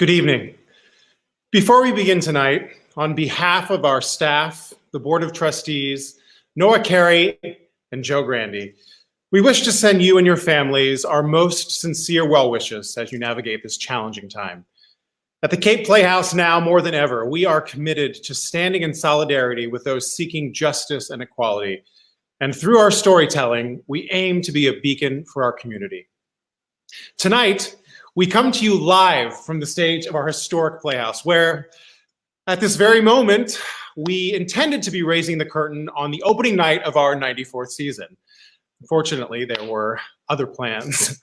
Good evening. Before we begin tonight, on behalf of our staff, the Board of Trustees, Noah Carey, and Joe Grandy, we wish to send you and your families our most sincere well wishes as you navigate this challenging time. At the Cape Playhouse now more than ever, we are committed to standing in solidarity with those seeking justice and equality. And through our storytelling, we aim to be a beacon for our community. Tonight, we come to you live from the stage of our historic Playhouse, where at this very moment, we intended to be raising the curtain on the opening night of our 94th season. Unfortunately, there were other plans.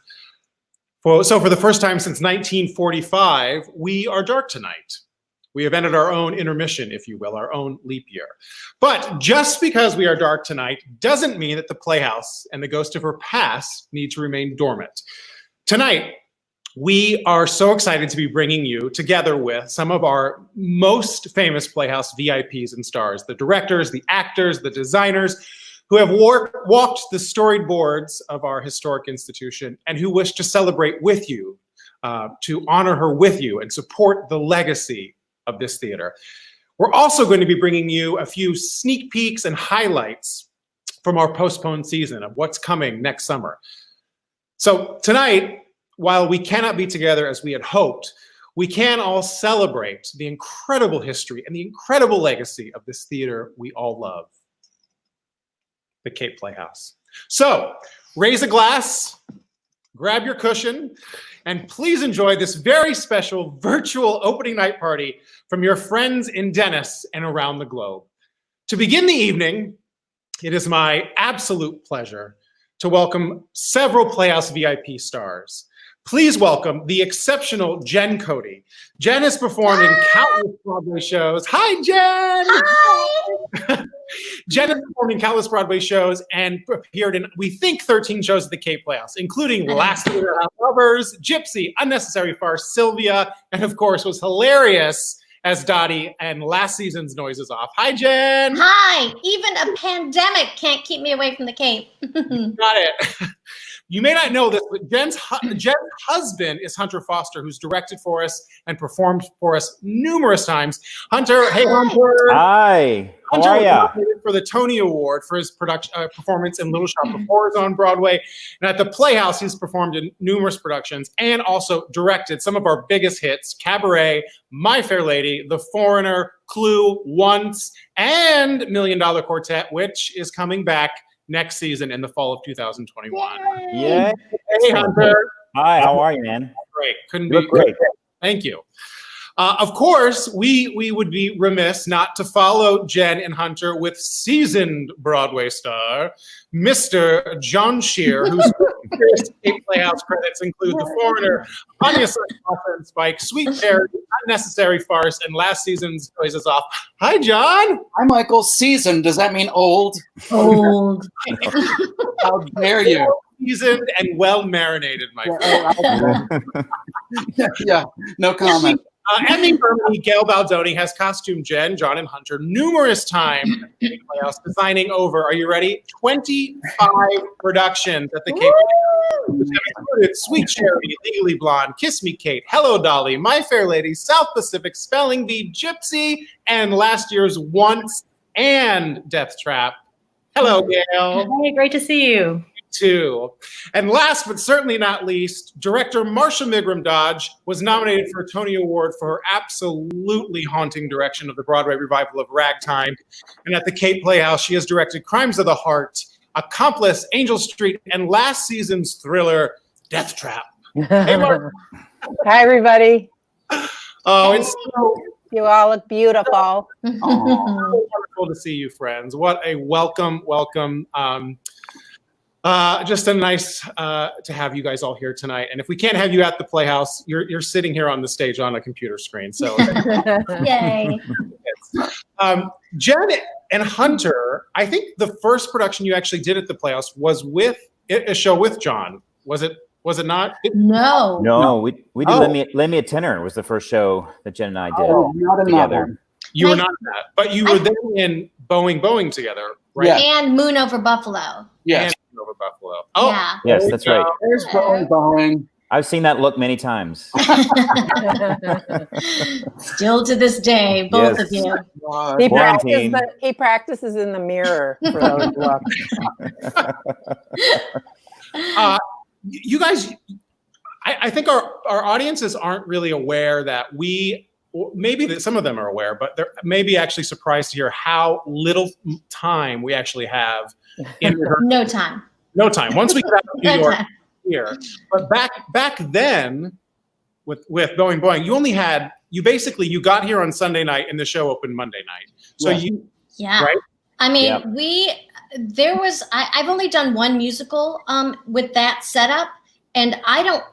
So for the first time since 1945, we are dark tonight. We have entered our own intermission, if you will, our own leap year. But just because we are dark tonight doesn't mean that the Playhouse and the ghost of her past need to remain dormant. Tonight, we are so excited to be bringing you together with some of our most famous Playhouse VIPs and stars, the directors, the actors, the designers, who have walked the storied boards of our historic institution and who wish to celebrate with you, to honor her with you and support the legacy of this theater. We're also going to be bringing you a few sneak peeks and highlights from our postponed season of what's coming next summer. So tonight, while we cannot be together as we had hoped, we can all celebrate the incredible history and the incredible legacy of this theater we all love, the Cape Playhouse. So raise a glass, grab your cushion, and please enjoy this very special virtual opening night party from your friends in Dennis and around the globe. To begin the evening, it is my absolute pleasure to welcome several Playhouse VIP stars. Please welcome the exceptional Jen Cody. Jen has performed in countless Broadway shows. Hi, Jen! Hi! Jen has performed in countless Broadway shows and appeared in, we think, 13 shows at the Cape Playhouse, including Last Year Lovers, Gypsy, Unnecessary Farce, Sylvia, and of course was hilarious as Dottie and last season's Noises Off. Hi, Jen! Hi! Even a pandemic can't keep me away from the Cape. Got it. You may not know this, but Jen's husband is Hunter Foster, who's directed for us and performed for us numerous times. Hunter, hey Hunter. Hi, how Hunter are was ya? nominated for the Tony Award for his performance in Little Shop of Horrors on Broadway. And at the Playhouse, he's performed in numerous productions and also directed some of our biggest hits, Cabaret, My Fair Lady, The Foreigner, Clue, Once, and $1 Million Quartet, which is coming back next season in the fall of 2021. Yeah. Hey, Hunter. Hi, how are you, man? Great. Couldn't You be look great. Thank you. Of course, we would be remiss not to follow Jen and Hunter with seasoned Broadway star, Mr. John Shear, whose Cape Playhouse credits include The Foreigner, Anya and Spike, Sweet Charity, Unnecessary Farce, and last season's Noises Off. Hi, John. Hi, Michael. Seasoned, does that mean old? Old. How dare you? Seasoned and well marinated, my friend. Yeah, no comment. Emmy Berman, Gail Baldoni has costumed Jen, John, and Hunter numerous times at the Cape Playhouse, designing over, are you ready? 25 productions at the Cape Playhouse, which have included Sweet Charity, Legally Blonde, Kiss Me Kate, Hello Dolly, My Fair Lady, South Pacific, Spelling Bee, Gypsy, and last year's Once and Death Trap. Hello, Gail. Hey, great to see you. Too. And last but certainly not least, director Marsha Migram Dodge was nominated for a Tony Award for her absolutely haunting direction of the Broadway revival of Ragtime. And at the Cape Playhouse, she has directed Crimes of the Heart, Accomplice, Angel Street, and last season's thriller, Death Trap. Hey, Marsha. Hi, everybody. Oh, it's so You all look beautiful. wonderful to see you, friends. What a welcome. Just a nice to have you guys all here tonight. And if we can't have you at the Playhouse, you're sitting here on the stage on a computer screen. So, Yay. Jen and Hunter, I think the first production you actually did at the Playhouse was with a show with John. Was it not? No. No, we did Lend Me a Tenor was the first show that Jen and I did Not in that together. one. You were not in that, but you were then in Boeing together, right? Yeah. And Moon Over Buffalo. Yes. And over Buffalo. Oh, Yeah. Yes, that's right. There's Boeing. I've seen that look many times. Still to this day, both of Yes. you. Quarantine. He practices in the mirror for those looks. You guys, I think our audiences aren't really aware that maybe that some of them are aware, but they're maybe actually surprised to hear how little time we actually have in rehearsal. No time. No time. Once we get out of New No York time. here, but back then with Boing Boing, you got here on Sunday night and the show opened Monday night. So Yeah. Right? I mean, Yep. I've only done one musical with that setup, and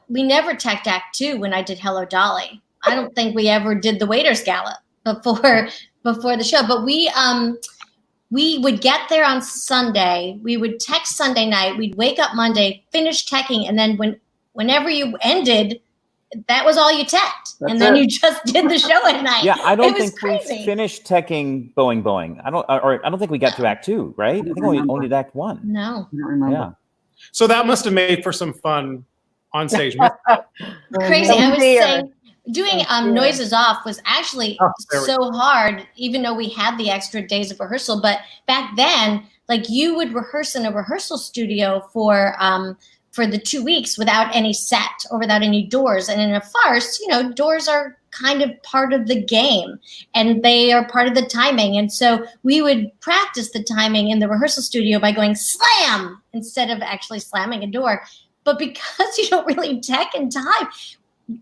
we never teched Act 2 when I did Hello Dolly. I don't think we ever did the Waiters Gallop before the show, but we would get there on Sunday. We would tech Sunday night. We'd wake up Monday, finish teching, and then whenever you ended, that was all you teched. And then you just did the show at night. Yeah, I don't It was think crazy. we finished teching Boing Boing. I don't think we got to Act 2, right? I think only did Act 1. No. I don't remember. Yeah. So that must have made for some fun on stage. Crazy. I was Dear. saying, doing Noises Off was actually so hard, even though we had the extra days of rehearsal. But back then, like, you would rehearse in a rehearsal studio for the 2 weeks without any set or without any doors. And in a farce, doors are kind of part of the game and they are part of the timing. And so we would practice the timing in the rehearsal studio by going slam instead of actually slamming a door. But because you don't really tech in time,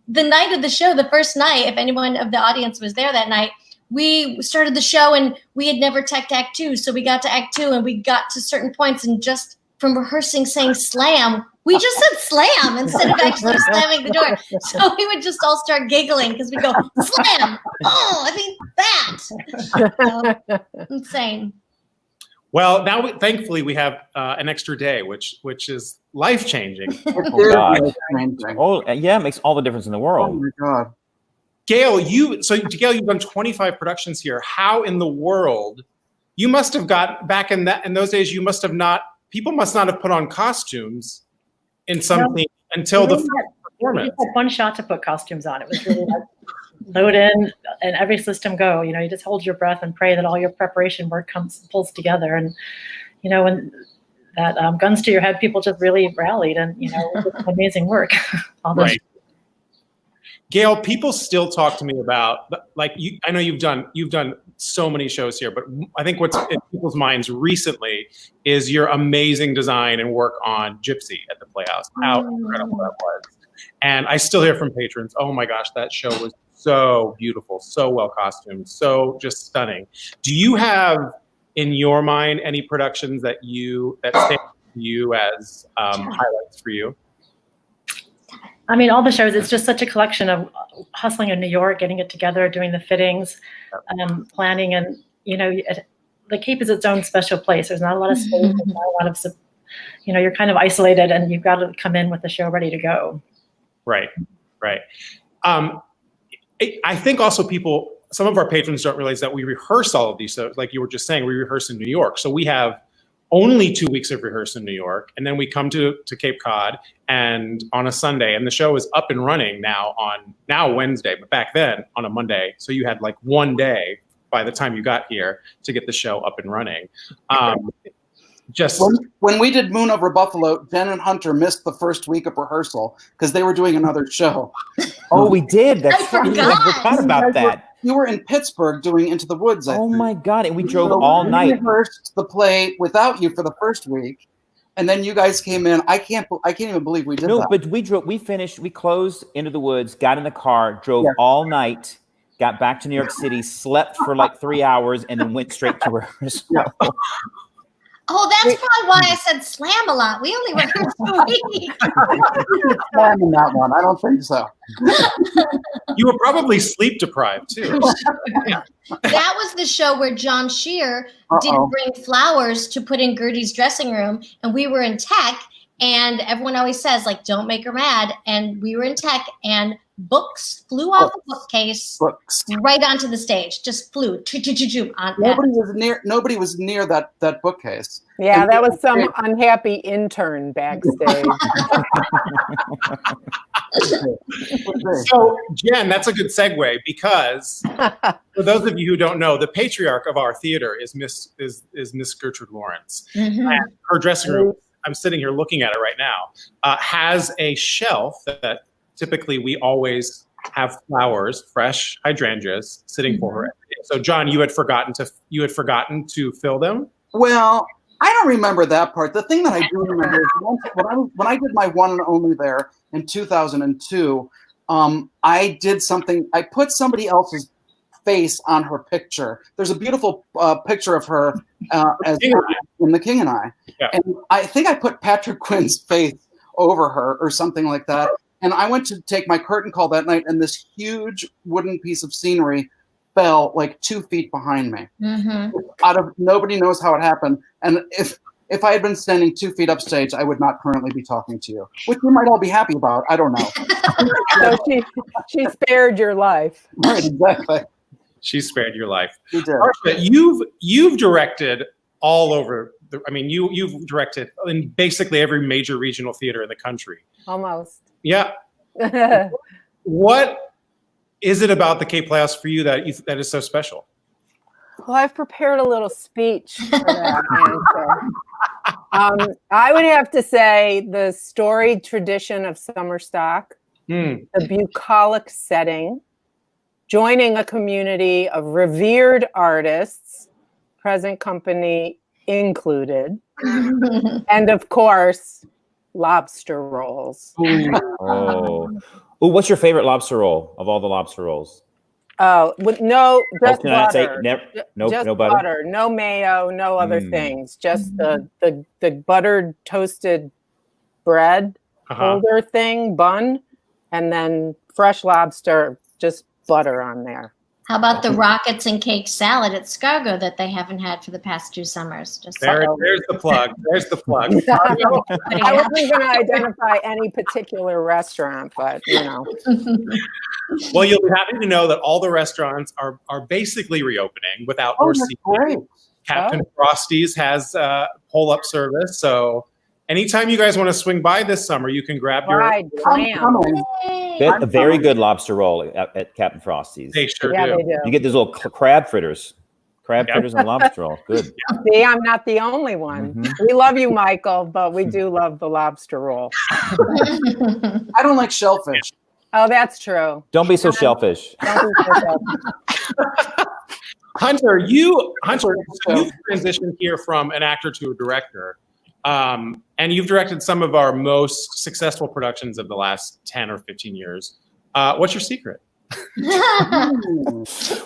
the night of the show, the first night, if anyone of the audience was there that night, we started the show and we had never teched Act 2. So we got to Act 2 and we got to certain points, and just from rehearsing saying slam, we just said slam instead of actually slamming the door. So we would just all start giggling because we go, slam. Oh, I mean that. Insane. Well, now thankfully we have an extra day, which is life-changing. Oh, God. Amazing. Oh, yeah, it makes all the difference in the Oh world. my God. Gail, you've done 25 productions here. How in the world? You must have got back in those days. People must not have put on costumes in something until the performance. We had one shot to put costumes on. It was really like load in and every system go. You just hold your breath and pray that all your preparation work pulls together. And when that guns to your head, people just really rallied, and it was amazing work. All those. Right. Gail, people still talk to me about, like, I know you've done so many shows here, but I think what's in people's minds recently is your amazing design and work on Gypsy at the Playhouse. How incredible that was. And I still hear from patrons, oh my gosh, that show was so beautiful, so well costumed, so just stunning. Do you have in your mind any productions that stand to you as highlights for you? I mean, all the shows, it's just such a collection of hustling in New York, getting it together, doing the fittings, planning. And, the Cape is its own special place. There's not a lot of space, there's not a lot of, you're kind of isolated and you've got to come in with the show ready to go. Right. I think also some of our patrons don't realize that we rehearse all of these. So like you were just saying, we rehearse in New York. So we have only 2 weeks of rehearsal in New York. And then we come to Cape Cod and on a Sunday, and the show is up and running now Wednesday, but back then on a Monday. So you had like 1 day by the time you got here to get the show up and running. When we did Moon Over Buffalo, Jen and Hunter missed the first week of rehearsal because they were doing another show. Oh, we did. That's funny. I forgot about that. You were in Pittsburgh doing Into the Woods. I Oh think. my God! And we drove So all we night. rehearsed the play without you for the first week, and then you guys came in. I can't even believe we did No, that. but we closed Into the Woods, got in the car, drove all night, got back to New York City, slept for like 3 hours, and then went straight to rehearsal. Yeah. Oh, that's probably why I said slam a lot. We only rehearsed a week. Slam in that one. I don't think so. You were probably sleep deprived too. That was the show where John Shear didn't bring flowers to put in Gertie's dressing room, and we were in tech, and everyone always says, like, don't make her mad. And we were in tech, and books flew off the bookcase right onto the stage. Just flew. Nobody was near that bookcase. Yeah, And that was some unhappy intern backstage. So, Jen, that's a good segue because for those of you who don't know, the patriarch of our theater is Miss Gertrude Lawrence. Mhm. And her dressing room, I'm sitting here looking at it right now, has a shelf that typically we always have flowers, fresh hydrangeas, sitting for her. So, John, you had forgotten to fill them. Well, I don't remember that part. The thing that I do remember is when I did my one and only there in 2002, I did something. I put somebody else's face on her picture. There's a beautiful picture of her as in The King and I. Yeah. And I think I put Patrick Quinn's face over her or something like that. And I went to take my curtain call that night, and this huge wooden piece of scenery fell like 2 feet behind me. Out of nobody knows how it happened. And if I had been standing 2 feet upstage, I would not currently be talking to you, which you might all be happy about. I don't know. So she spared your life. Right, exactly. She spared your life. You did. Marsha, you've directed all over. You've directed in basically every major regional theater in the country. Almost. Yeah. What is it about the Cape Playhouse for you that is so special? Well, I've prepared a little speech for that answer. I would have to say the storied tradition of summer stock, the bucolic setting, joining a community of revered artists, present company included, and of course, lobster rolls. Oh, what's your favorite lobster roll of all the lobster rolls? Oh, no, just can I say butter. no Just butter? No mayo, no other things. Just the buttered toasted bread holder thing, bun, and then fresh lobster, just butter on there. How about the rockets and cake salad at Scargo that they haven't had for the past 2 summers? Just there's the plug. There's the plug. I wasn't going to identify any particular restaurant, but Well, you'll be happy to know that all the restaurants are basically reopening with outdoor seating. Great. Captain Frosty's has pull-up service, so anytime you guys want to swing by this summer, you can grab your. A very good lobster roll at Captain Frosty's. They sure Yeah, do. they do. You get those little crab fritters. Crab fritters and lobster roll. Good. See, I'm not the only one. We love you, Michael, but we do love the lobster roll. I don't like shellfish. Oh, that's true. Don't be so shellfish. Don't be so selfish. Hunter, you've transitioned here from an actor to a director. And you've directed some of our most successful productions of the last 10 or 15 years. What's your secret?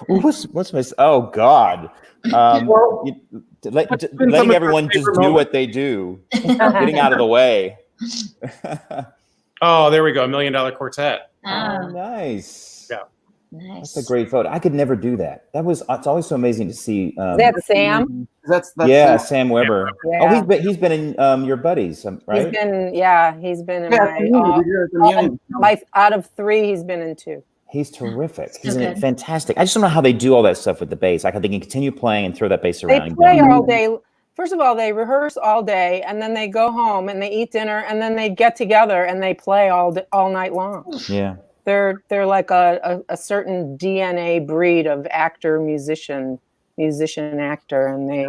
What's my? Oh God! Letting everyone just do what they do, getting out of the way. Oh, there we go. $1 Million Quartet. Oh, nice. Yeah. Nice. That's a great photo. I could never do that. It's always so amazing to see. Is that Sam? That's Sam Weber. Yeah. Oh, he's been in Your Buddies, right? He's been in my out of 3, he's been in 2. He's terrific. So He's good. fantastic. I just don't know how they do all that stuff with the bass. Like, they can continue playing and throw that bass around. They play all day. First of all, they rehearse all day, and then they go home and they eat dinner, and then they get together and they play all night long. Yeah. They're like a certain DNA breed of actor, musician actor, and they.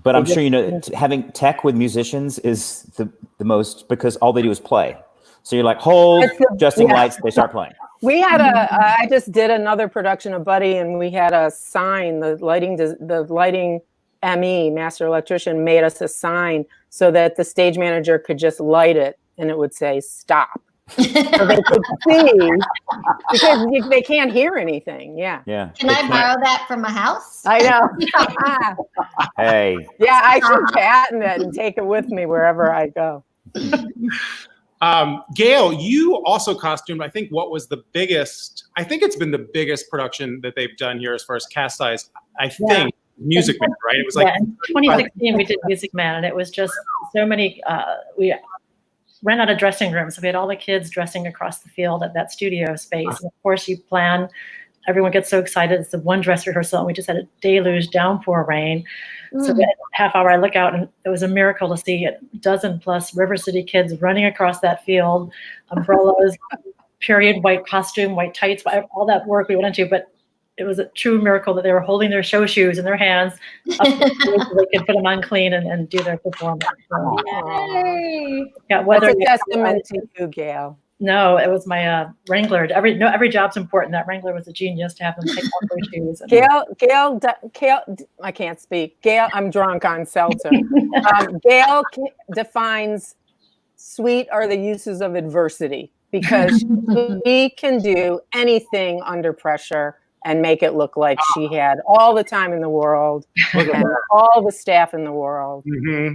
But I'm sure having tech with musicians is the most, because all they do is play. So you're like, hold, adjusting lights, they start playing. We had I just did another production of Buddy, and we had a sign. The lighting ME, master electrician, made us a sign so that the stage manager could just light it, and it would say "stop." So they could see, because they can't hear anything. Yeah. Can I borrow that from a house? I know. Hey. Yeah, I should patent it and take it with me wherever I go. Gail, you also costumed, I think, what was the biggest, I think it's been the biggest production that they've done here as far as cast size, I think, Music Man, right? It was like in 2016 we did Music Man, and it was just so many, we ran out of dressing rooms. So we had all the kids dressing across the field at that studio space. And of course you plan, everyone gets so excited. It's the one dress rehearsal, and we just had a deluge downpour rain. So that half hour I look out, and it was a miracle to see a dozen plus River City kids running across that field, umbrellas, period white costume, white tights, all that work we went into, but it was a true miracle that they were holding their show shoes in their hands up so they could put them on clean and do their performance. So, yeah, whether That's a testament to you, Gail. No, it was my Wrangler. Every job's important. That Wrangler was a genius to have them take off their shoes. Gail, I can't speak. Gail, I'm drunk on seltzer. Gail defines sweet are the uses of adversity, because she can do anything under pressure and make it look like she had all the time in the world and all the staff in the world. Mm-hmm.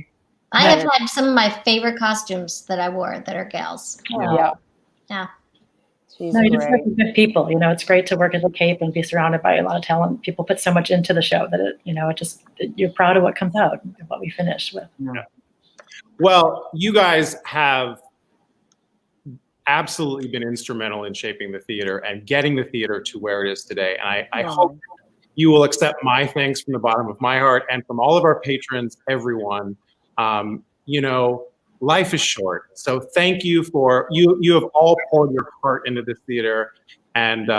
I have had some of my favorite costumes that I wore that are Gail's. Yeah. She's no, you just great. work with good people. It's great to work at the Cape and be surrounded by a lot of talent. People put so much into the show that you're proud of what comes out and what we finish with. Yeah. Well, you guys have absolutely been instrumental in shaping the theater and getting the theater to where it is today. And I hope you will accept my thanks from the bottom of my heart and from all of our patrons, everyone. Life is short. So thank you for, you have all poured your heart into this theater, and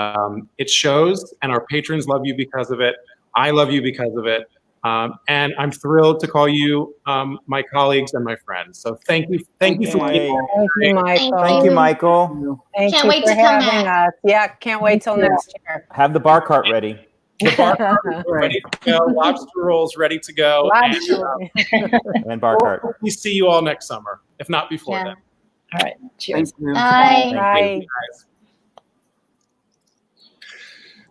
it shows, and our patrons love you because of it. I love you because of it. And I'm thrilled to call you my colleagues and my friends. So thank you for Thank you, Michael. Thank you, Michael. Thank Can't you wait for to come having back. us. Yeah, can't wait till next year. Have the bar cart ready. The bar cart is ready to go. Lobster rolls ready to go. And bar cart. We see you all next summer, if not before then. All right. Cheers. Thank you. Bye. Bye.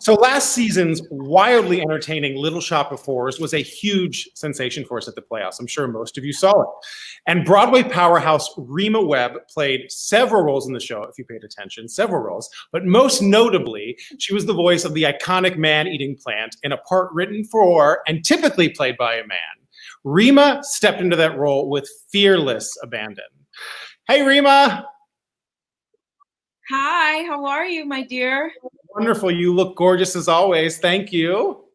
So last season's wildly entertaining Little Shop of Horrors was a huge sensation for us at the Playhouse. I'm sure most of you saw it. And Broadway powerhouse Rima Webb played several roles in the show, if you paid attention, several roles. But most notably, she was the voice of the iconic man-eating plant in a part written for and typically played by a man. Rima stepped into that role with fearless abandon. Hey, Rima. Hi, how are you, my dear? Wonderful. You look gorgeous as always. Thank you.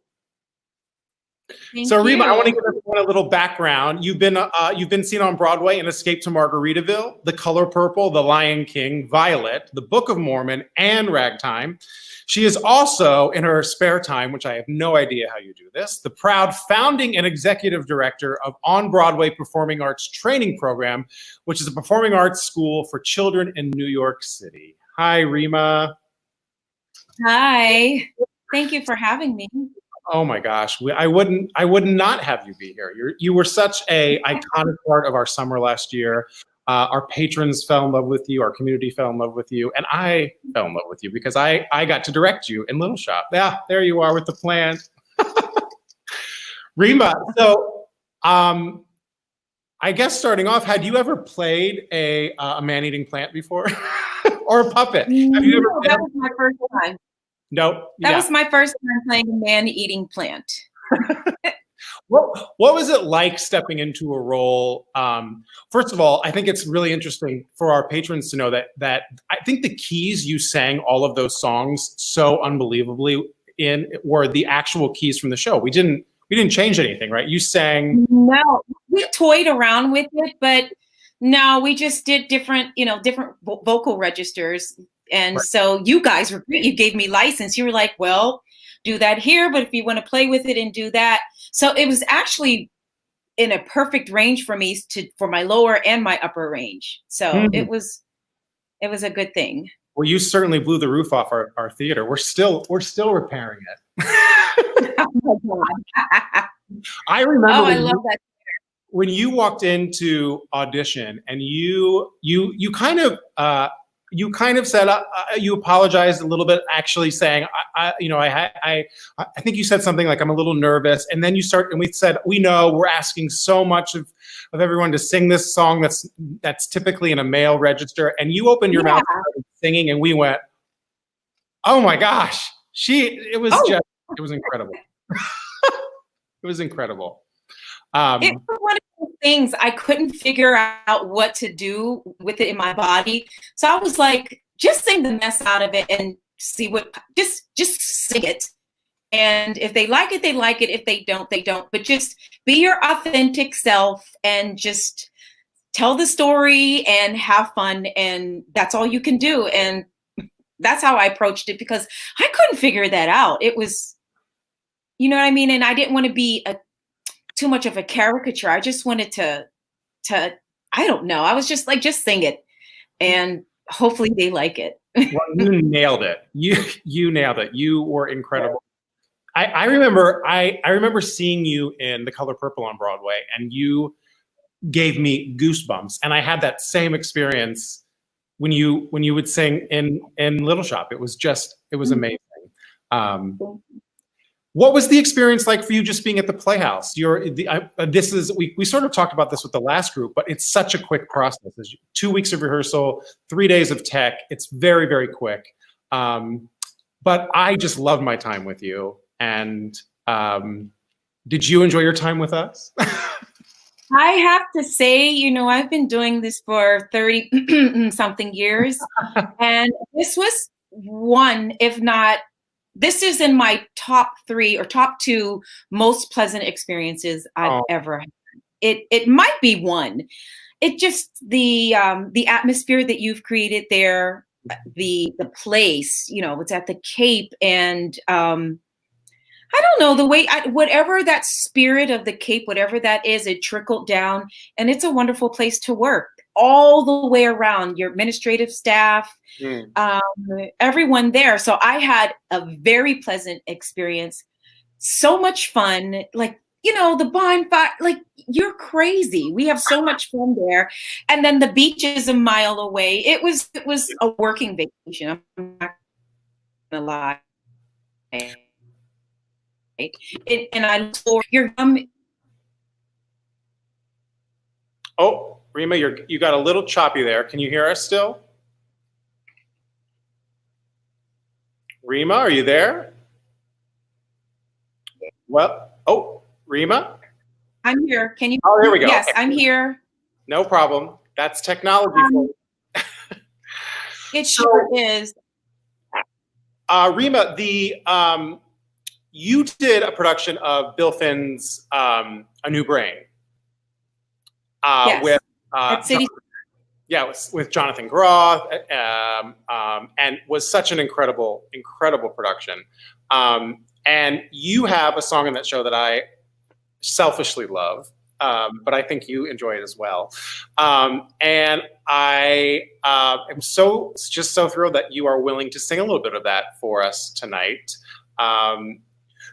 Thank So Rima, you. I want to give everyone a little background. You've been seen on Broadway in Escape to Margaritaville, The Color Purple, The Lion King, Violet, The Book of Mormon, and Ragtime. She is also, in her spare time, which I have no idea how you do this, the proud founding and executive director of On Broadway Performing Arts Training Program, which is a performing arts school for children in New York City. Hi, Rima. Hi. Thank you for having me. Oh my gosh, I would not have you be here. You were such a iconic part of our summer last year. Our patrons fell in love with you. Our community fell in love with you, and I fell in love with you because I got to direct you in Little Shop. Yeah, there you are with the plant. Rima, so I guess starting off, had you ever played a man-eating plant before, or a puppet? Have you ever? That was my first time. Nope. That was my first time playing a man-eating plant. What was it like stepping into a role? First of all, I think it's really interesting for our patrons to know that I think the keys you sang all of those songs so unbelievably in were the actual keys from the show. We didn't change anything, right? You sang. No, we toyed around with it, but no, we just did different vocal registers. And so you guys were great. You gave me license. You were like, well, do that here, but if you want to play with it and do that. So it was actually in a perfect range for me for my lower and my upper range. So it was a good thing. Well, you certainly blew the roof off our theater. We're still repairing it. Oh my God. I remember I love that. When you walked into audition and you kind of said you apologized a little bit, actually saying I think you said something like I'm a little nervous, and then we said we know we're asking so much of everyone to sing this song that's typically in a male register, and you opened your mouth and started singing, and we went, oh my gosh, it was incredible. It was incredible. It was one of those things I couldn't figure out what to do with it in my body. So I was like, just sing the mess out of it and see just sing it. And if they like it, they like it. If they don't, they don't. But just be your authentic self and just tell the story and have fun. And that's all you can do. And that's how I approached it, because I couldn't figure that out. It was, you know what I mean? And I didn't want to be too much of a caricature. I just wanted to, I don't know. I was just like, just sing it, and hopefully they like it. Well, you nailed it. You nailed it. You were incredible. I remember seeing you in The Color Purple on Broadway, and you gave me goosebumps. And I had that same experience when you would sing in Little Shop. It was amazing. What was the experience like for you just being at the Playhouse? We sort of talked about this with the last group, but it's such a quick process. There's 2 weeks of rehearsal, 3 days of tech. It's very, very quick. But I just loved my time with you. And did you enjoy your time with us? I have to say, you know, I've been doing this for 30 something years, and this was one, if not, this is in my top 3 or top 2 most pleasant experiences I've ever had. It might be one. It just, the atmosphere that you've created there, the place, you know, it's at the Cape, and I don't know, the way, whatever that spirit of the Cape, whatever that is, it trickled down, and it's a wonderful place to work all the way around, your administrative staff, everyone there. So I had a very pleasant experience, so much fun, like, you know, the bonfire, like, you're crazy. We have so much fun there. And then the beach is a mile away. It was a working vacation. I'm not gonna lie. And I look forward, Oh, Rima, you got a little choppy there. Can you hear us still? Rima, are you there? Well, oh, Rima? I'm here. Can you? Oh, there we go. Yes, Okay. I'm here. No problem. That's technology for you. It sure is. Rima, you did a production of Bill Finn's A New Brain. Yes. With At City. with Jonathan Groff, and was such an incredible production. And you have a song in that show that I selfishly love, but I think you enjoy it as well. And I am so thrilled that you are willing to sing a little bit of that for us tonight.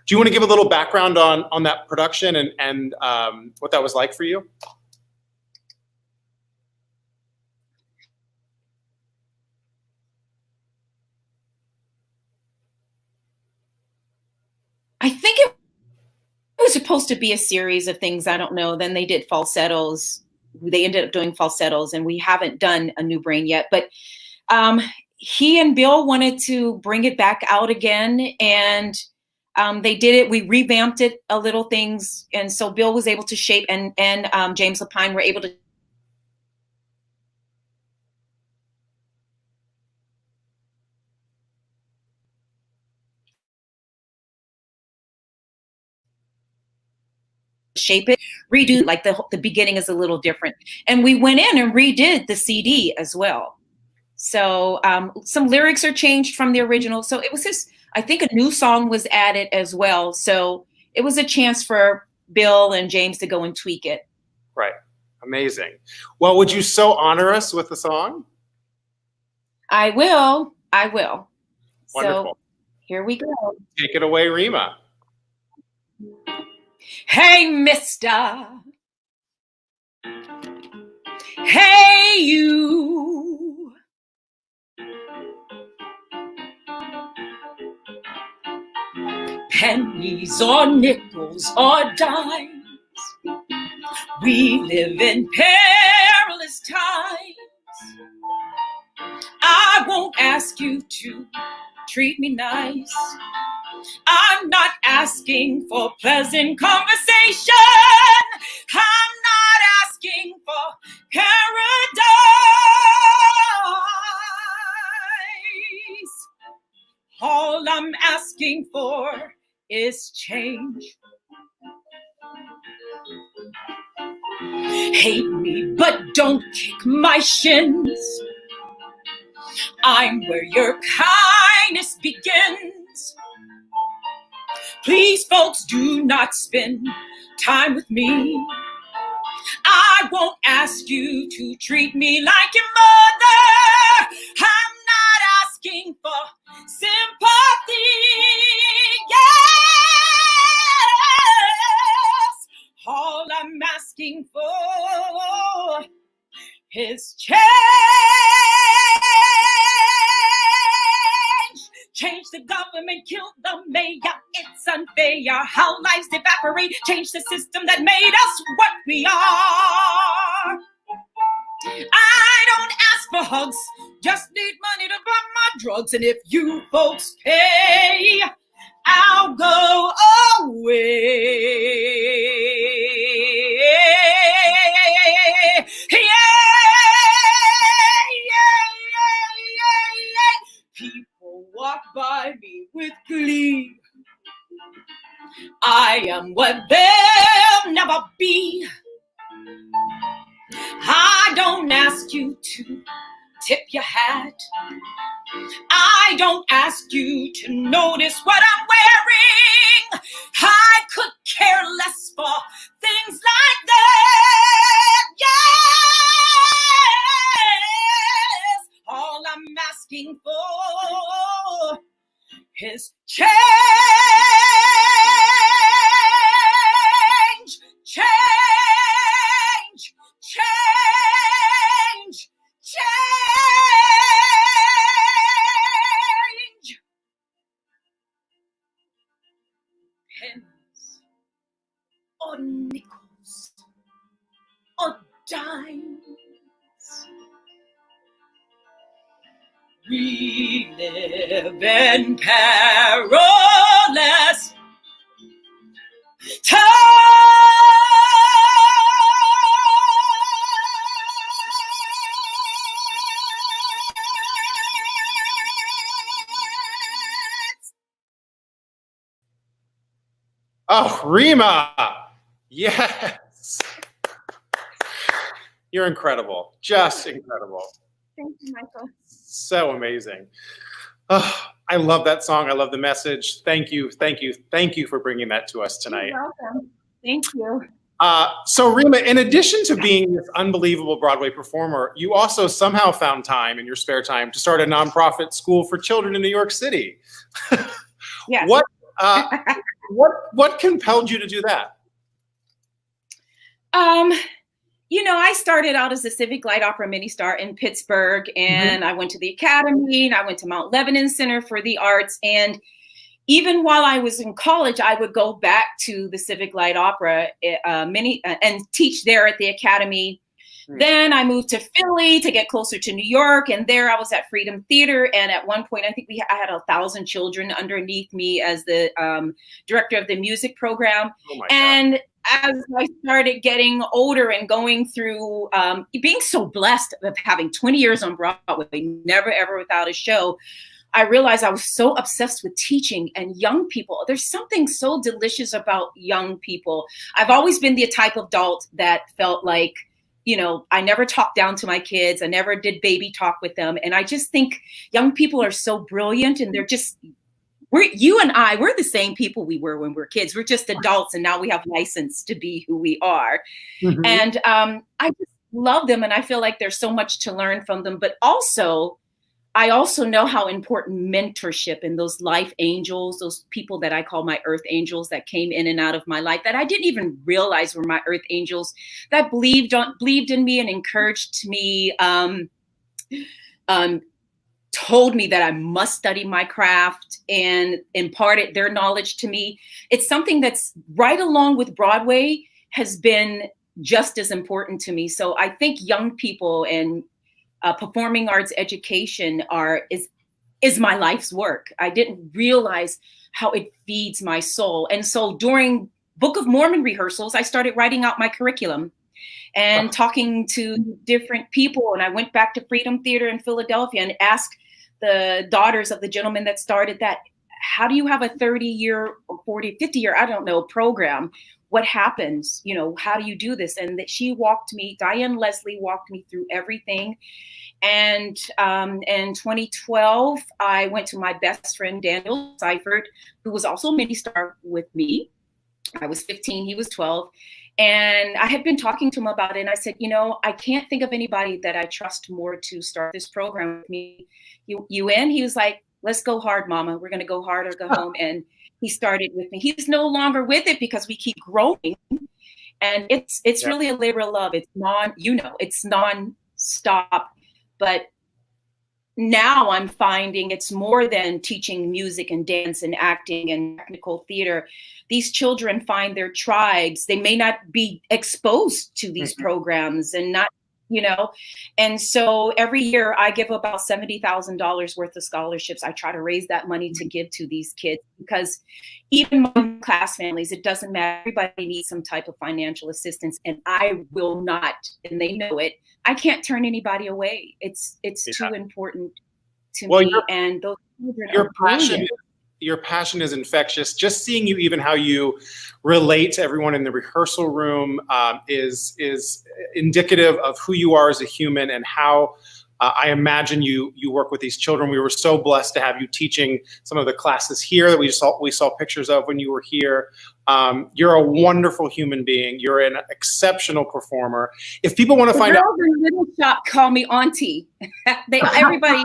Do you want to give a little background on that production and what that was like for you? I think it was supposed to be a series of things. I don't know. Then they did falsettos. They ended up doing falsettos, and we haven't done A New Brain yet. But he and Bill wanted to bring it back out again, and they did it. We revamped it a little things, and so Bill was able to shape, and James Lapine were able to shape it, redo, like the beginning is a little different. And we went in and redid the CD as well. So some lyrics are changed from the original. So it was just, I think a new song was added as well. So it was a chance for Bill and James to go and tweak it. Right. Amazing. Well, would you so honor us with the song? I will. Wonderful. So here we go. Take it away, Rima. Hey, mister. Hey, you. Pennies or nickels or dimes, we live in perilous times. I won't ask you to treat me nice. I'm not asking for pleasant conversation. I'm not asking for paradise. All I'm asking for is change. Hate me, but don't kick my shins. I'm where your kindness begins. Please, folks, do not spend time with me. I won't ask you to treat me like your mother. I'm not asking for sympathy. Yes, all I'm asking for is change. Change the government, kill the mayor. It's unfair how lives evaporate. Change the system that made us what we are. I don't ask for hugs, just need money to buy my drugs. And if you folks pay, I'll go away. People walk by me with glee. I am what they'll never be. I don't ask you to tip your hat. I don't ask you to notice what I'm wearing. I could care less for things like that. Yes, all I'm asking for is change. Change. Change. Change. Pence or nickels or dimes. We live in perilous times. Oh, Rima. Yes. You're incredible. Just incredible. Thank you, Michael. So amazing. Oh, I love that song. I love the message. Thank you. Thank you. Thank you for bringing that to us tonight. You're welcome. Thank you. So Rima, in addition to being this unbelievable Broadway performer, you also somehow found time in your spare time to start a nonprofit school for children in New York City. Yes. What compelled you to do that? I started out as a Civic Light Opera mini star in Pittsburgh, and I went to the Academy, and I went to Mount Lebanon Center for the Arts. And even while I was in college, I would go back to the Civic Light Opera and teach there at the Academy. Then I moved to Philly to get closer to New York, and there I was at Freedom Theater. And at one point, I think I had 1,000 children underneath me as the director of the music program. Oh my and God. As I started getting older and going through being so blessed of having 20 years on Broadway, never ever without a show, I realized I was so obsessed with teaching and young people. There's something so delicious about young people. I've always been the type of adult that felt like, I never talked down to my kids. I never did baby talk with them. And I just think young people are so brilliant, and we're the same people we were when we were kids. We're just adults, and now we have license to be who we are. Mm-hmm. And I just love them, and I feel like there's so much to learn from them. But I also know how important mentorship and those life angels, those people that I call my earth angels that came in and out of my life that I didn't even realize were my earth angels, that believed in me and encouraged me, told me that I must study my craft and imparted their knowledge to me. It's something that's right along with Broadway has been just as important to me. So I think young people and performing arts education is my life's work. I didn't realize how it feeds my soul. And so during Book of Mormon rehearsals, I started writing out my curriculum and talking to different people. And I went back to Freedom Theater in Philadelphia and asked the daughters of the gentleman that started that, how do you have a 30-year 40, 50-year, I don't know, program. What happens? How do you do this? And that she walked me, Diane Leslie walked me through everything. And in 2012, I went to my best friend, Daniel Seifert, who was also a mini star with me. I was 15, he was 12. And I had been talking to him about it. And I said, I can't think of anybody that I trust more to start this program with me. You in? He was like, let's go hard, mama. We're going to go hard or go home. And he started with me. He's no longer with it because we keep growing. And it's really a labor of love. It's it's non-stop. But now I'm finding it's more than teaching music and dance and acting and technical theater. These children find their tribes. They may not be exposed to these programs and not, and so every year I give about $70,000 worth of scholarships. I try to raise that money to give to these kids because even my class families, it doesn't matter. Everybody needs some type of financial assistance, and I will not, and they know it. I can't turn anybody away. It's too important to me. And those children are brilliant. Your passion is infectious. Just seeing you, even how you relate to everyone in the rehearsal room, is indicative of who you are as a human and how I imagine you work with these children. We were so blessed to have you teaching some of the classes here that we saw pictures of when you were here. You're a wonderful human being. You're an exceptional performer. If people want to find out, the little shop call me auntie. Everybody.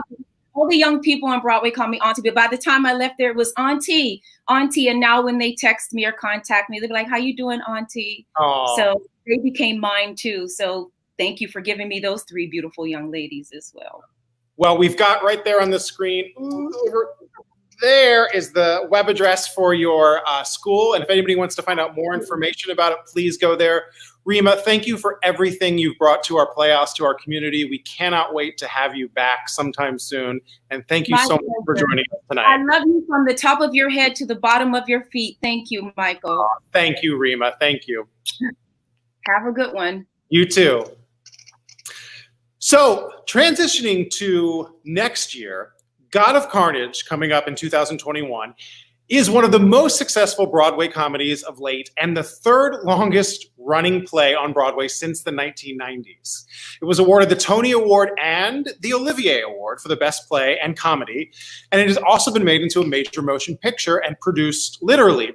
All the young people on Broadway call me auntie, but by the time I left there, it was auntie. And now when they text me or contact me, they'll be like, how you doing, auntie? Aww. So they became mine too. So thank you for giving me those 3 beautiful young ladies as well. Well, we've got right there on the screen, over there is the web address for your school. And if anybody wants to find out more information about it, please go there. Rima, thank you for everything you've brought to our Playhouse, to our community. We cannot wait to have you back sometime soon. And thank you so much for joining us tonight. I love you from the top of your head to the bottom of your feet. Thank you, Michael. Thank you, Rima. Thank you. Have a good one. You too. So transitioning to next year, God of Carnage, coming up in 2021, is one of the most successful Broadway comedies of late and the 3rd longest running play on Broadway since the 1990s. It was awarded the Tony Award and the Olivier Award for the Best Play and Comedy, and it has also been made into a major motion picture and produced literally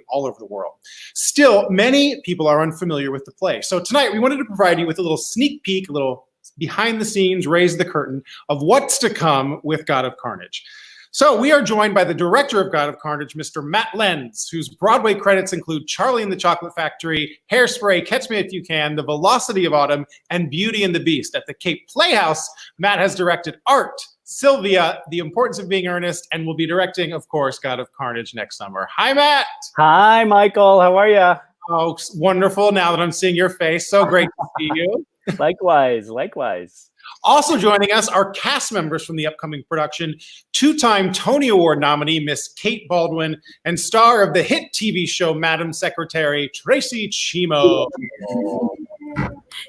all over the world. Still, many people are unfamiliar with the play. So tonight we wanted to provide you with a little sneak peek, a little behind the scenes, raise the curtain of what's to come with God of Carnage. So we are joined by the director of God of Carnage, Mr. Matt Lenz, whose Broadway credits include Charlie and the Chocolate Factory, Hairspray, Catch Me If You Can, The Velocity of Autumn, and Beauty and the Beast. At the Cape Playhouse, Matt has directed Art, Sylvia, The Importance of Being Earnest, and will be directing, of course, God of Carnage next summer. Hi, Matt. Hi, Michael. How are you? Oh, wonderful. Now that I'm seeing your face, so great to see you. Likewise, likewise. Also joining us are cast members from the upcoming production, 2-time Tony Award nominee Miss Kate Baldwin, and star of the hit TV show Madam Secretary, Tracy Chimo.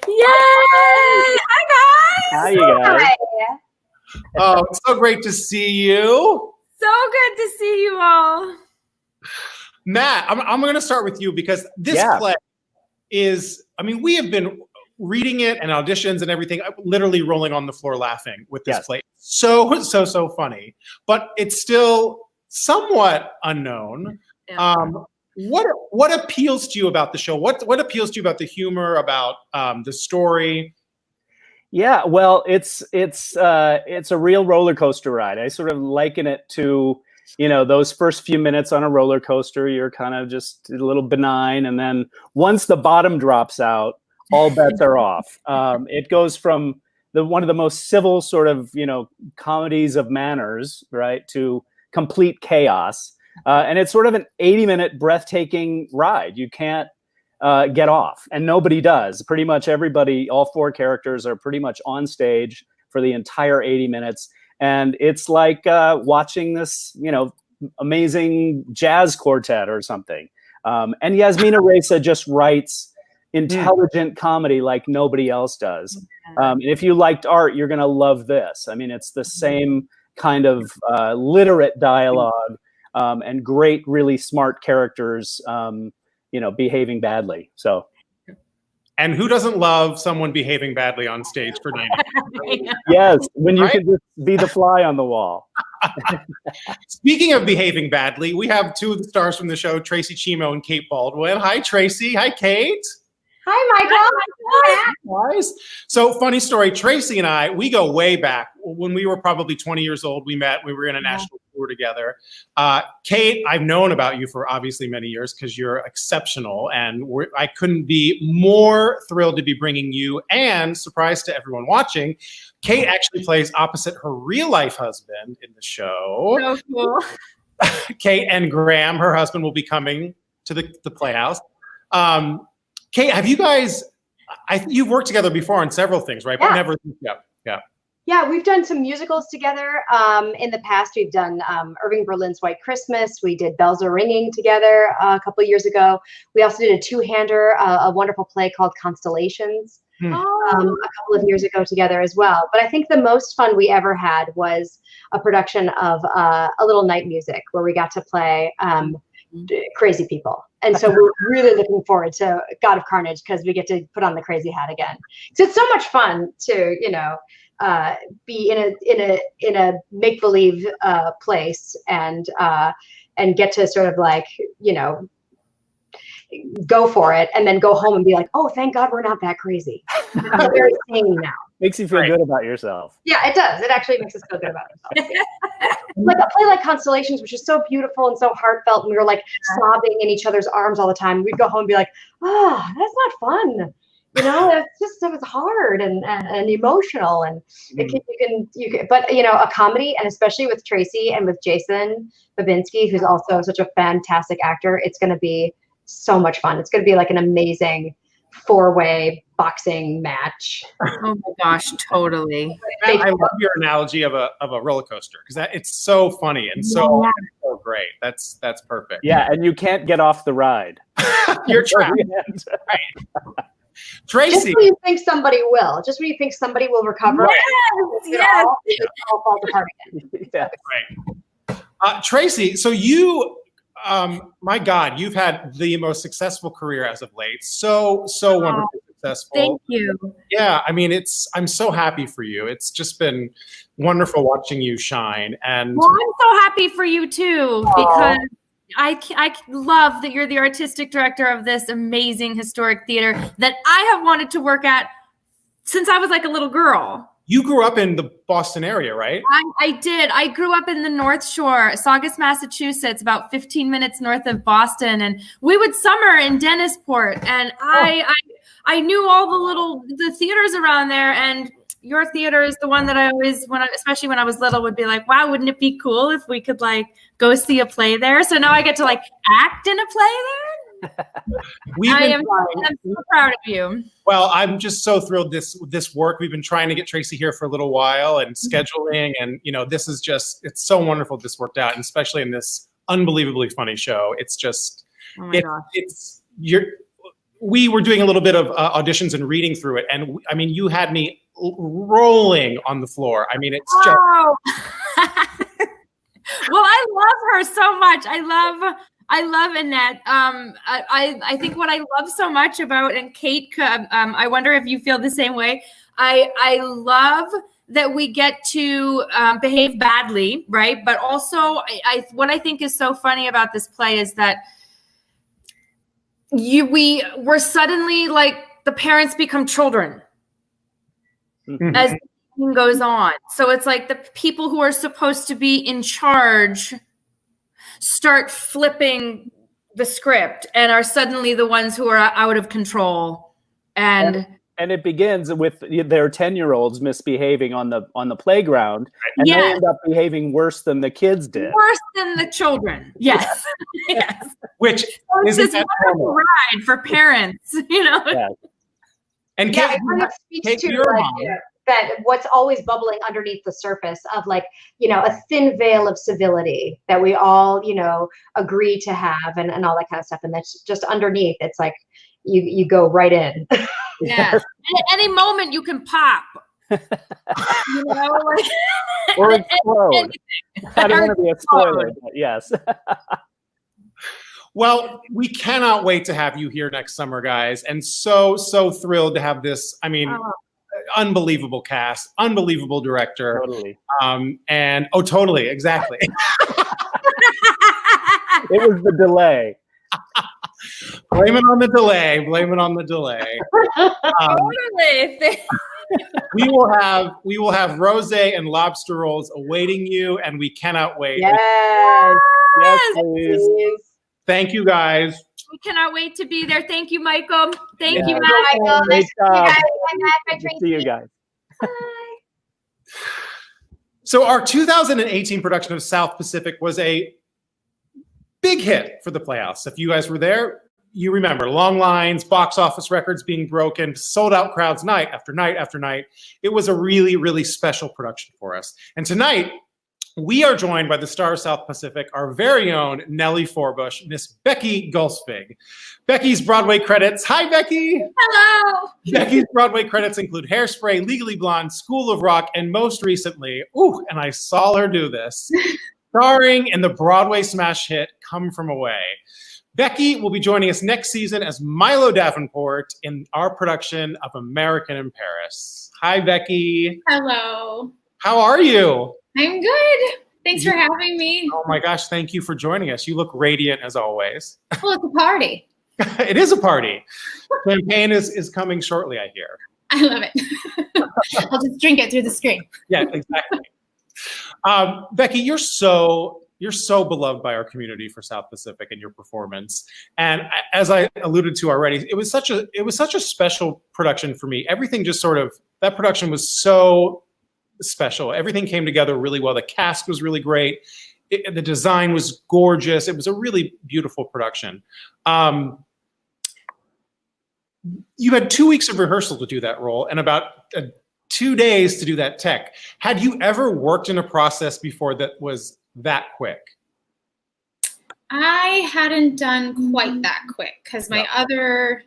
Yay! Hi, guys! Hi, you guys. Hi. Oh, it's so great to see you. So good to see you all. Matt, I'm going to start with you because this play is, I mean, we have been reading it and auditions and everything, literally rolling on the floor laughing with this play. So funny, but it's still somewhat unknown. Yeah. What appeals to you about the show? What appeals to you about the humor, about the story? Yeah, well, it's a real roller coaster ride. I sort of liken it to, those first few minutes on a roller coaster, you're kind of just a little benign, and then once the bottom drops out, all bets are off. It goes from one of the most civil sort of, comedies of manners, right, to complete chaos. And it's sort of an 80-minute breathtaking ride. You can't get off, and nobody does. Pretty much everybody, all 4 characters are pretty much on stage for the entire 80 minutes. And it's like watching this, amazing jazz quartet or something. And Yasmina Reza just writes intelligent comedy like nobody else does. And if you liked Art, you're going to love this. I mean, it's the same kind of literate dialogue, and great, really smart characters, behaving badly. So. And who doesn't love someone behaving badly on stage for 90 minutes? Yes, when you Right? can just be the fly on the wall. Speaking of behaving badly, we have two of the stars from the show, Tracy Chimo and Kate Baldwin. Hi, Tracy. Hi, Kate. Hi, Michael. Nice. So, funny story. Tracy and I, we go way back. When we were probably 20 years old, we met. We were in a national tour together. Kate, I've known about you for obviously many years because you're exceptional, and I couldn't be more thrilled to be bringing you. And surprise to everyone watching, Kate actually plays opposite her real life husband in the show. So cool. Kate and Graham, her husband, will be coming to the Playhouse. Kate, have you guys? You've worked together before on several things, right? Yeah. But never. Yeah. Yeah, we've done some musicals together. In the past, we've done Irving Berlin's White Christmas. We did Bells Are Ringing together a couple of years ago. We also did a two-hander, a wonderful play called Constellations, a couple of years ago together as well. But I think the most fun we ever had was a production of A Little Night Music, where we got to play crazy people. And so we're really looking forward to God of Carnage because we get to put on the crazy hat again. So it's so much fun to, be in a make-believe place and get to sort of go for it and then go home and be like, oh, thank God we're not that crazy. I'm very sane now. Makes you feel good about yourself. Yeah, it does. It actually makes us feel good about ourselves. Like a play like Constellations, which is so beautiful and so heartfelt, and we were like sobbing in each other's arms all the time. We'd go home and be like, that's not fun. It was hard and emotional, and you can, but a comedy, and especially with Tracy and with Jason Babinski, who's also such a fantastic actor, it's going to be so much fun. It's going to be like an amazing 4-way boxing match. Oh my gosh, totally. I love your analogy of a roller coaster because it's so funny and so great. That's perfect. Yeah, and you can't get off the ride. You're trapped. Right. Tracy. Just when you think somebody will. Just when you think somebody will recover. Yes. It all falls apart again. Yeah. Right. Tracy, so you, my God, you've had the most successful career as of late. So wonderfully successful. Thank you. Yeah, I mean, I'm so happy for you. It's just been wonderful watching you shine. And Well, I'm so happy for you too, because I love that you're the artistic director of this amazing historic theater that I have wanted to work at since I was like a little girl. You grew up in the Boston area, right? I did. I grew up in the North Shore, Saugus, Massachusetts, about 15 minutes north of Boston. And we would summer in Dennisport. And I knew all the theaters around there. And your theater is the one that I always, especially when I was little, would be like, wow, wouldn't it be cool if we could go see a play there? So now I get to act in a play there. I'm so proud of you. Well, I'm just so thrilled this work. We've been trying to get Tracy here for a little while and scheduling, and this is it's so wonderful this worked out, and especially in this unbelievably funny show. It's just we were doing a little bit of auditions and reading through it, and I mean, you had me rolling on the floor. I mean, it's just. Well, I love her so much. I love Annette. I think what I love so much about, and Kate, I wonder if you feel the same way. I love that we get to behave badly, right? But also, what I think is so funny about this play is that we're suddenly the parents become children as the evening goes on. So it's like the people who are supposed to be in charge start flipping the script and are suddenly the ones who are out of control. And it begins with their 10-year-olds misbehaving on the playground, and they end up behaving worse than the kids did. Worse than the children. Yes. Yes. Which is this wonderful ride for parents, Yeah. And Kate, it kind of speaks to that what's always bubbling underneath the surface of a thin veil of civility that we all, agree to have and all that kind of stuff. And that's just underneath. It's like you go right in. Yeah. At any moment you can pop. You know, like, Or explode. I don't want to be a spoiler, but yes. Well, we cannot wait to have you here next summer, guys. And so thrilled to have this, I mean, unbelievable cast, unbelievable director. Totally. And totally, exactly. It was the delay. Blame it on the delay. Blame it on the delay. totally. We will have rosé and lobster rolls awaiting you, and we cannot wait. Yes. Yes, please. Thank you, guys. We cannot wait to be there. Thank you, Michael. Thank you, Yeah. Matt. Michael. Great Nice to meet you job. guys. Bye, Matt. Bye, Good to Tracy. see you guys. Bye. So our 2018 production of South Pacific was a big hit for the Playhouse. If you guys were there, you remember long lines, box office records being broken, sold out crowds night after night after night. It was a really, really special production for us. And tonight, we are joined by the star of South Pacific, our very own Nellie Forbush, Miss Becky Gulsfig. Becky's Broadway credits. Hi, Becky. Hello. Becky's Broadway credits include Hairspray, Legally Blonde, School of Rock, and most recently, and I saw her do this, starring in the Broadway smash hit, Come From Away. Becky will be joining us next season as Milo Davenport in our production of American in Paris. Hi, Becky. Hello. How are you? I'm good. Thanks for having me. Oh my gosh, thank you for joining us. You look radiant as always. Well, it's a party. It is a party. Champagne is coming shortly, I hear. I love it. I'll just drink it through the screen. Yeah, exactly. Becky, you're so beloved by our community for South Pacific and your performance. And as I alluded to already, it was such a special production for me. Everything just that production was so special. Everything came together really well. The cast was really great. The design was gorgeous. It was a really beautiful production. You had 2 weeks of rehearsal to do that role and about 2 days to do that tech. Had you ever worked in a process before that was that quick? I hadn't done quite that quick because my other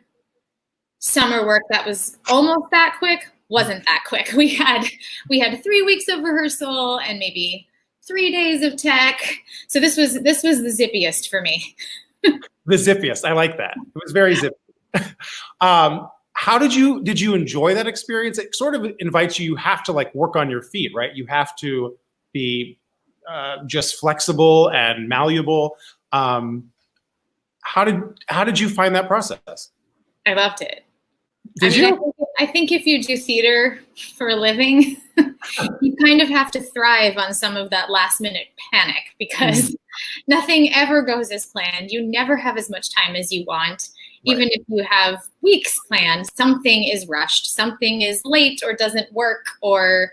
summer work that was almost that quick wasn't that quick. We had 3 weeks of rehearsal and maybe 3 days of tech. So this was the zippiest for me. The zippiest. I like that. It was very zippy. How did you enjoy that experience? It sort of invites you have to like work on your feet, right? You have to be just flexible and malleable. How did you find that process? I loved it. Did you? I think if you do theater for a living, you kind of have to thrive on some of that last minute panic because nothing ever goes as planned. You never have as much time as you want. Right. Even if you have weeks planned, something is rushed, something is late or doesn't work, or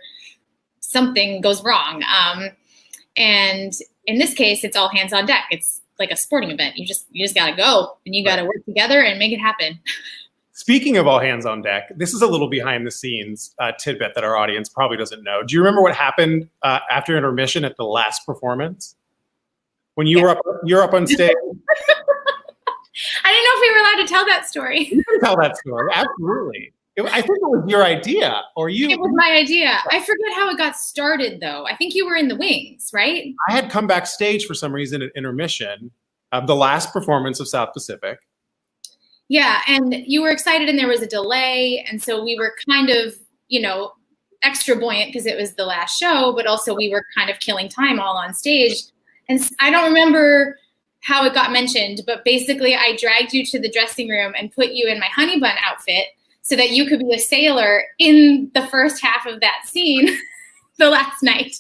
something goes wrong. And in this case, it's all hands on deck. It's like a sporting event. You just got to go and you got to work together and make it happen. Speaking of all hands on deck, this is a little behind the scenes tidbit that our audience probably doesn't know. Do you remember what happened after intermission at the last performance? When you're up on stage? I didn't know if we were allowed to tell that story. You can tell that story, absolutely. I think it was your idea, or you. It was my idea. I forget how it got started, though. I think you were in the wings, right? I had come backstage for some reason at intermission of the last performance of South Pacific. Yeah, and you were excited and there was a delay. And so we were kind of, extra buoyant because it was the last show, but also we were kind of killing time all on stage. And I don't remember how it got mentioned, but basically I dragged you to the dressing room and put you in my honey bun outfit so that you could be a sailor in the first half of that scene the last night.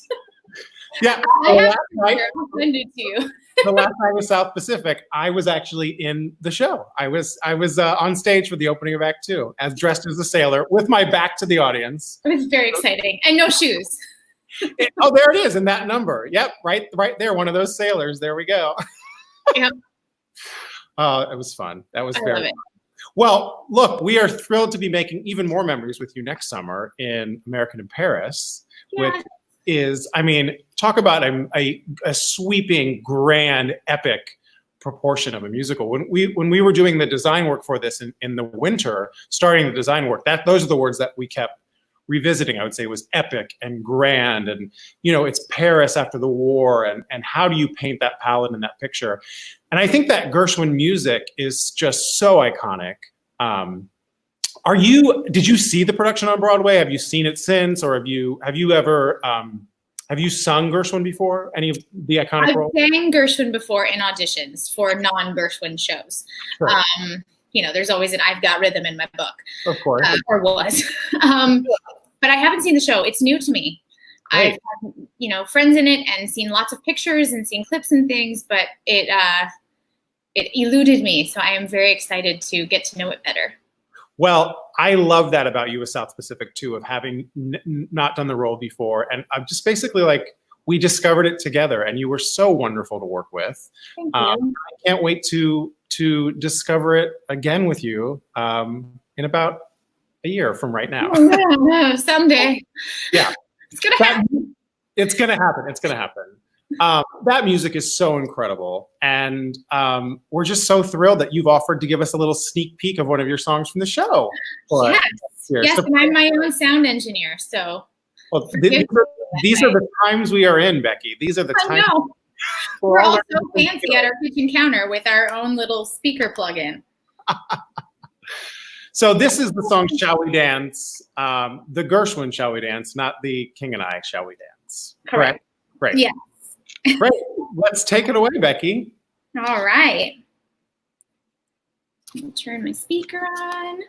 Yeah, I have to send it to you. The last time with South Pacific, I was actually in the show. I was on stage for the opening of Act 2, as dressed as a sailor, with my back to the audience. It was very exciting, and no shoes. There it is in that number. Yep, right there, one of those sailors. There we go. Yep. It was fun. That was very fun. Well, look, we are thrilled to be making even more memories with you next summer in American in Paris, which is, talk about a sweeping, grand, epic proportion of a musical. When we were doing the design work for this in the winter, starting the design work, those are the words that we kept revisiting, I would say, was epic and grand. And, you know, it's Paris after the war. And how do you paint that palette in that picture? And I think that Gershwin music is just so iconic. Did you see the production on Broadway? Have you seen it since? Or have you ever, have you sung Gershwin before? Any of the iconic roles? I've sang Gershwin before in auditions for non-Gershwin shows. Sure. You know, there's always an I've Got Rhythm in my book. Of course. Or was. But I haven't seen the show. It's new to me. Great. I've had, you know, friends in it and seen lots of pictures and seen clips and things, but it eluded me. So I am very excited to get to know it better. Well, I love that about you with South Pacific too, of having not done the role before. And I'm just basically like, we discovered it together and you were so wonderful to work with. Thank you. I can't wait to discover it again with you in about a year from right now. Oh, no, someday. Yeah. It's going to happen. It's going to happen. It's going to happen. That music is so incredible. And we're just so thrilled that you've offered to give us a little sneak peek of one of your songs from the show. Yes, yes, So, and I'm my own sound engineer, so. well, these are the times we are in, Becky. These are the I times. know. We're all so fancy at our kitchen counter with our own little speaker plug-in. So this is the song Shall We Dance, the Gershwin Shall We Dance, not the King and I Shall We Dance. Correct. Great. Yes. Great. Let's take it away, Becky. All right. I'll turn my speaker on.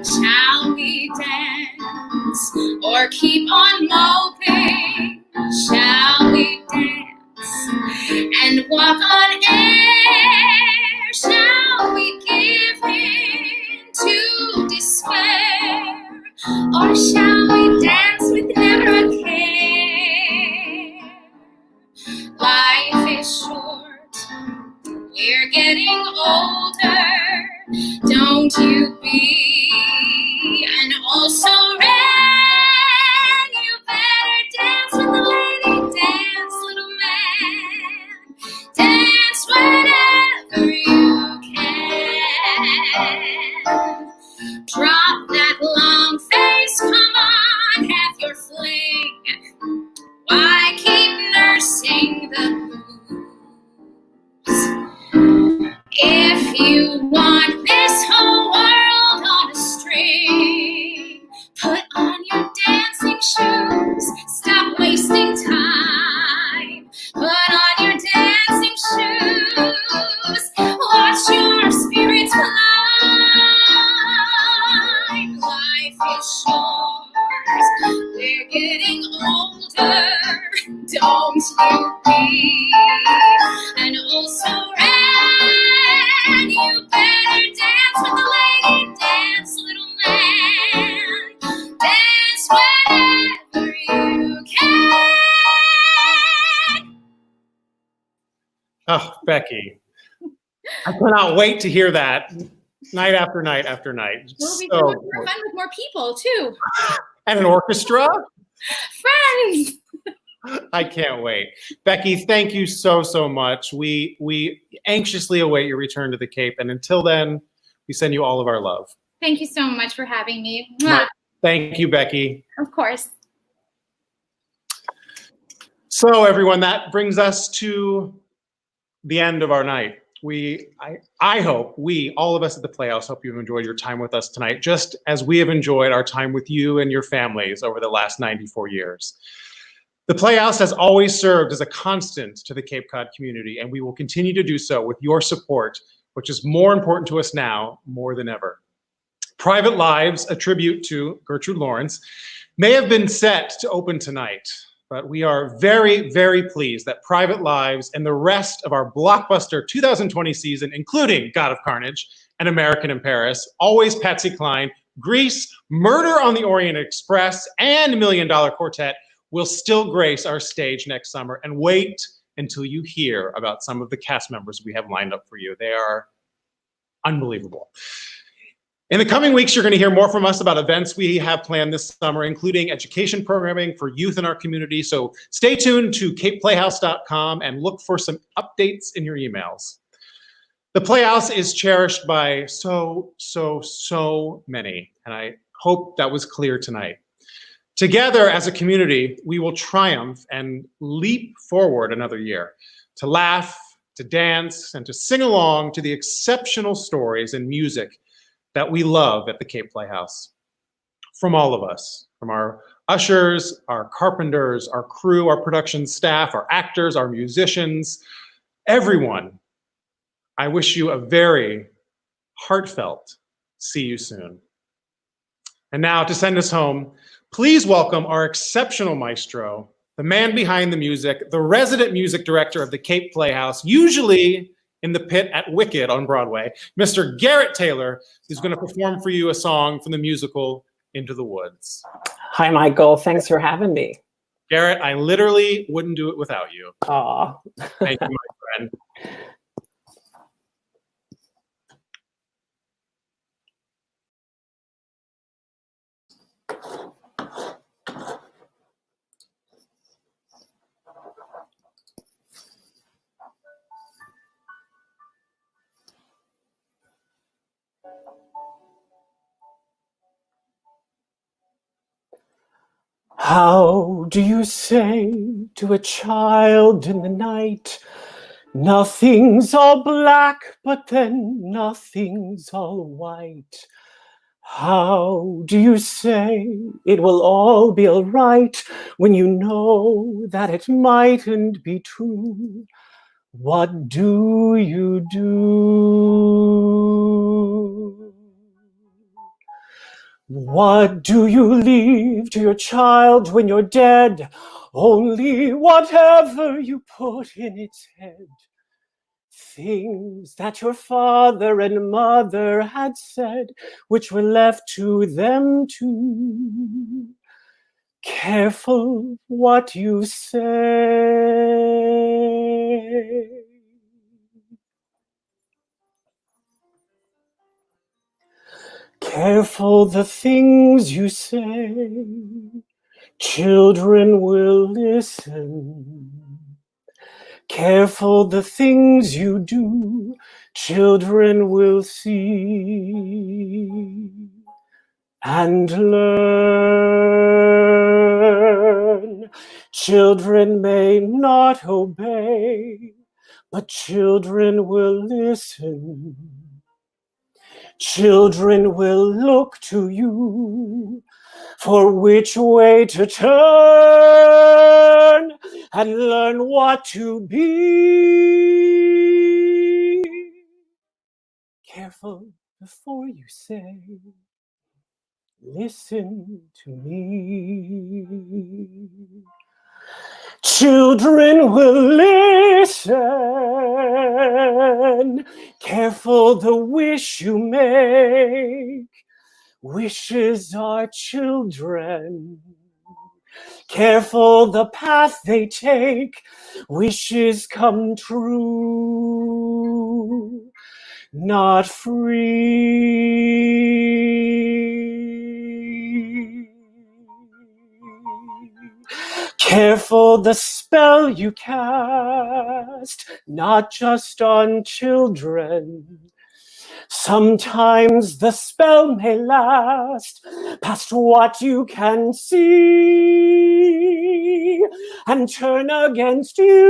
Shall we dance or keep on moping? Shall we dance and walk on air? Shall we give in to despair? Or shall we dance with never a care? Life is short, we're getting older. Don't you be and also ran. You better dance with the lady, dance, little man. Dance whenever you can. Drop that long face, come on, have your fling. Why keep nursing the blues? If you want this whole world on a string, put on your dancing shoes. Stop wasting time. Put on your dancing shoes. Watch your spirits fly. Life is short. We're getting older. Don't you be and also ran. You better dance with the lady, dance, little man. Dance whenever you can. Oh, Becky. I cannot wait to hear that night after night after night. We'll be So doing good. more fun with more people too. And an orchestra? Friends. I can't wait. Becky, thank you so, so much. We anxiously await your return to the Cape. And until then, we send you all of our love. Thank you so much for having me. Mwah. Thank you, Becky. Of course. So everyone, that brings us to the end of our night. I hope all of us at the Playhouse, hope you've enjoyed your time with us tonight, just as we have enjoyed our time with you and your families over the last 94 years. The Playhouse has always served as a constant to the Cape Cod community, and we will continue to do so with your support, which is more important to us now more than ever. Private Lives, a tribute to Gertrude Lawrence, may have been set to open tonight, but we are very, very pleased that Private Lives and the rest of our blockbuster 2020 season, including God of Carnage and American in Paris, Always Patsy Cline, Grease, Murder on the Orient Express, and $1 Million Quartet will still grace our stage next summer. And wait until you hear about some of the cast members we have lined up for you. They are unbelievable. In the coming weeks, you're going to hear more from us about events we have planned this summer, including education programming for youth in our community. So stay tuned to capeplayhouse.com and look for some updates in your emails. The Playhouse is cherished by so many, and I hope that was clear tonight. Together as a community, we will triumph and leap forward another year to laugh, to dance, and to sing along to the exceptional stories and music that we love at the Cape Playhouse. From all of us, from our ushers, our carpenters, our crew, our production staff, our actors, our musicians, everyone, I wish you a very heartfelt see you soon. And now to send us home, please welcome our exceptional maestro, the man behind the music, the resident music director of the Cape Playhouse, usually in the pit at Wicked on Broadway, Mr. Garrett Taylor, who's going to perform for you a song from the musical Into the Woods. Hi, Michael. Thanks for having me. Garrett, I literally wouldn't do it without you. Aw. Thank you, my friend. How do you say to a child in the night, nothing's all black, but then nothing's all white? How do you say it will all be all right when you know that it mightn't be true? What do you do? What do you leave to your child when you're dead? Only whatever you put in its head. Things that your father and mother had said, which were left to them too. Careful what you say. Careful the things you say, children will listen. Careful the things you do, children will see and learn. Children may not obey, but children will listen. Children will look to you for which way to turn and learn what to be. Careful before you say, listen to me. Children will listen. Careful the wish you make. Wishes are children. Careful the path they take. Wishes come true, not free. Careful the spell you cast, not just on children. Sometimes the spell may last past what you can see and turn against you.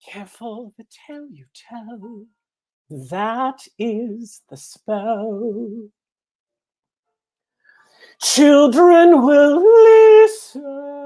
Careful the tale you tell, that is the spell. Children will listen.